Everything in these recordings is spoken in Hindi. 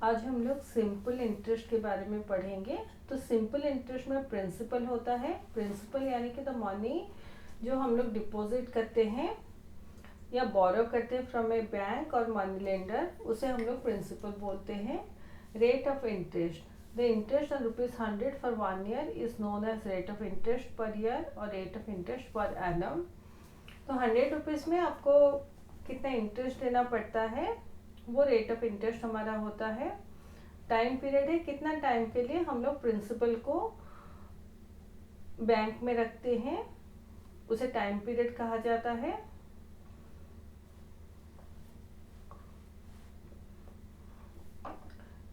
आज हम लोग सिंपल इंटरेस्ट के बारे में पढ़ेंगे। तो सिंपल इंटरेस्ट में प्रिंसिपल होता है। प्रिंसिपल यानी कि द मनी जो हम लोग डिपॉजिट करते हैं या बोरो करते हैं फ्रॉम ए बैंक और मनी लेंडर, उसे हम लोग प्रिंसिपल बोलते हैं। Rate of interest, the interest on ₹100 for 1 year is known as rate of interest per year और rate of interest per annum. तो ₹100 में आपको कितना इंटरेस्ट देना पड़ता है, वो रेट ऑफ इंटरेस्ट हमारा होता है। टाइम पीरियड है, कितना टाइम के लिए हम लोग प्रिंसिपल को बैंक में रखते हैं, उसे टाइम पीरियड कहा जाता है।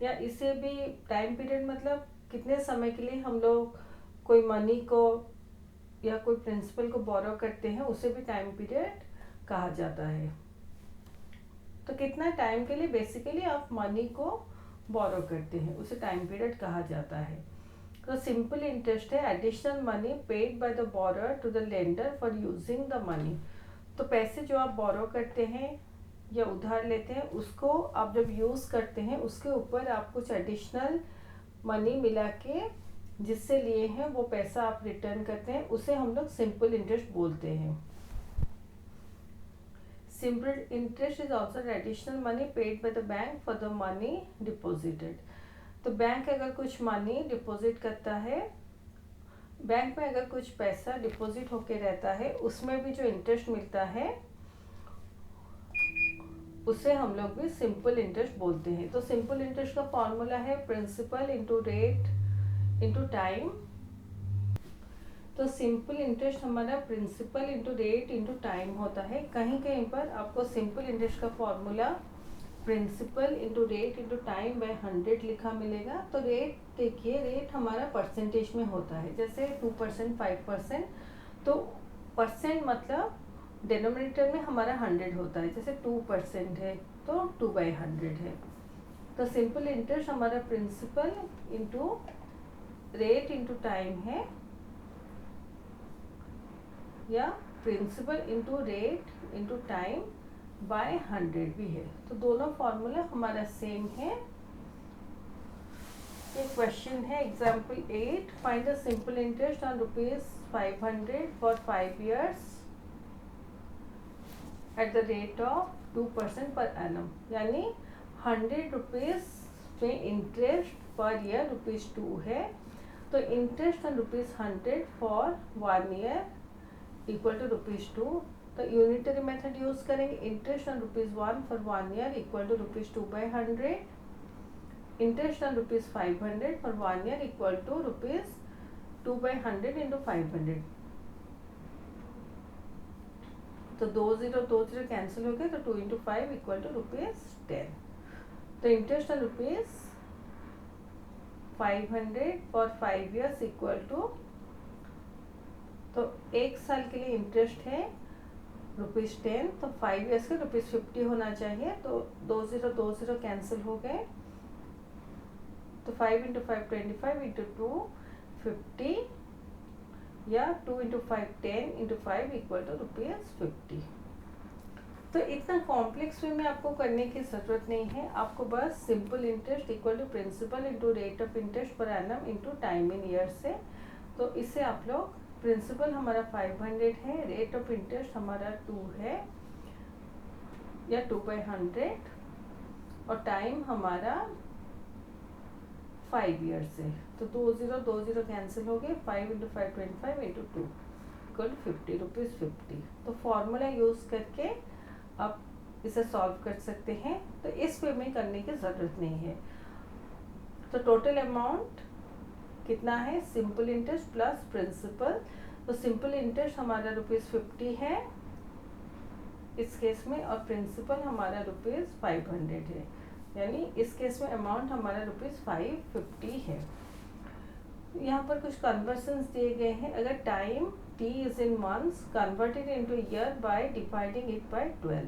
या इसे भी टाइम पीरियड मतलब कितने समय के लिए हम लोग कोई मनी को या कोई प्रिंसिपल को बोरो करते हैं, उसे भी टाइम पीरियड कहा जाता है। तो कितना टाइम के लिए बेसिकली आप मनी को बोरो करते हैं, उसे टाइम पीरियड कहा जाता है। तो सिंपल इंटरेस्ट है additional money paid by the borrower to the lender for using the money. तो पैसे जो आप बोरो करते हैं या उधार लेते हैं, उसको आप जब यूज़ करते हैं उसके ऊपर आप कुछ एडिशनल मनी मिला के जिससे लिए हैं वो पैसा आप रिटर्न करते हैं, उसे हम लोग सिंपल इंटरेस्ट बोलते हैं। Simple interest is also additional money paid by the bank for the money deposited. तो बैंक अगर कुछ मनी डिपॉजिट करता है, बैंक में अगर कुछ पैसा डिपॉजिट होके रहता है, उसमें भी जो इंटरेस्ट मिलता है उसे हम लोग भी सिंपल इंटरेस्ट बोलते हैं। तो सिंपल इंटरेस्ट का फॉर्मूला है principal into rate into time. तो सिंपल इंटरेस्ट हमारा principal into rate into time होता है। कहीं कहीं पर आपको सिंपल इंटरेस्ट का formula principal into rate into time by 100 लिखा मिलेगा। तो रेट देखिए, रेट हमारा परसेंटेज में होता है, जैसे 2%, 5%। तो परसेंट मतलब डिनोमिनेटर में हमारा 100 होता है, जैसे 2% है तो 2/100 है। तो सिंपल इंटरेस्ट हमारा principal into rate into time है, या principal into rate into time by 100 भी है। तो दोनों फॉर्मूला हमारा सेम है। ये क्वेश्चन है example 8, find the simple interest on ₹500 for 5 years at the rate of 2% per annum. यानी ₹100 में इंटरेस्ट पर ईयर ₹2 है। तो interest on ₹100 for 1 year equal to ₹2। तो यूनिटरी मेथड यूज करेंगे। Interest on ₹1 for 1 year equal to ₹2/100। Interest on ₹500 for 1 year equal to ₹2/100 into 500। तो 2 0 कैंसिल हो गए, तो 2 इंटू 5 इक्वल टू ₹10। तो interest on ₹500 for 5 years equal to, तो 1 साल के लिए इंटरेस्ट है ₹10, तो 5 years का ₹50 होना चाहिए। तो 2 0 कैंसिल हो गए, तो 5 इंटू 5 25 इंटू 2 50, या 2 इंटू 5 10 इंटू 5 इक्वल टू ₹50। तो इतना कॉम्प्लेक्स वे में आपको करने की ज़रूरत नहीं है। आपको बस simple interest equal to principal into rate of interest per annum into time in year से, तो इससे आप लोग प्रिंसिपल हमारा 500 है, रेट ऑफ इंटरेस्ट हमारा 2 है या 2/100, और टाइम हमारा 5 years है। तो 2 0 कैंसिल हो गए, 5 इंटू 5 25 इंटू 2 इक्वल टू ₹50। तो फॉर्मूला यूज़ करके आप इसे सॉल्व कर सकते हैं। तो इस वे में करने की ज़रूरत नहीं है। तो टोटल अमाउंट कितना है, सिंपल इंटरेस्ट प्लस प्रिंसिपल। तो सिंपल इंटरेस्ट हमारा ₹50 है इस केस में, और प्रिंसिपल हमारा ₹500 है। यानी इस केस में अमाउंट हमारा ₹550 है। यहाँ पर कुछ कन्वर्शंस दिए गए हैं। अगर time t is in months, converted into year by dividing it by 12।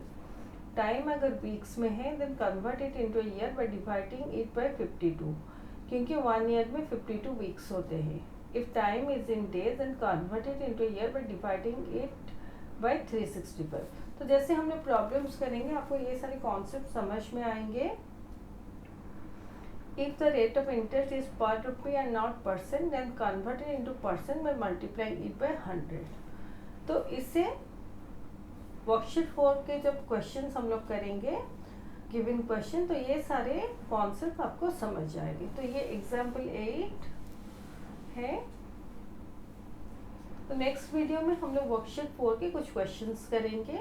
Time अगर वीक्स में है, then converted into year by dividing it by 52, क्योंकि 1 year में 52 वीक्स होते हैं। If time is in days and converted into year by dividing it by 365। तो जैसे हमने प्रॉब्लम्स करेंगे, आपको ये सारे कॉन्सेप्ट समझ में आएंगे। If the rate of interest is per rupee and not percent, then convert it into percent by multiplying it by 100. तो इससे वर्कशीट 4 के जब क्वेश्चन हम लोग करेंगे गिवन क्वेश्चन, तो ये सारे कॉन्सेप्ट आपको समझ जाएंगे। तो ये एग्जाम्पल 8 है। तो नेक्स्ट वीडियो में हम लोग वर्कशीट 4 के कुछ क्वेश्चंस करेंगे।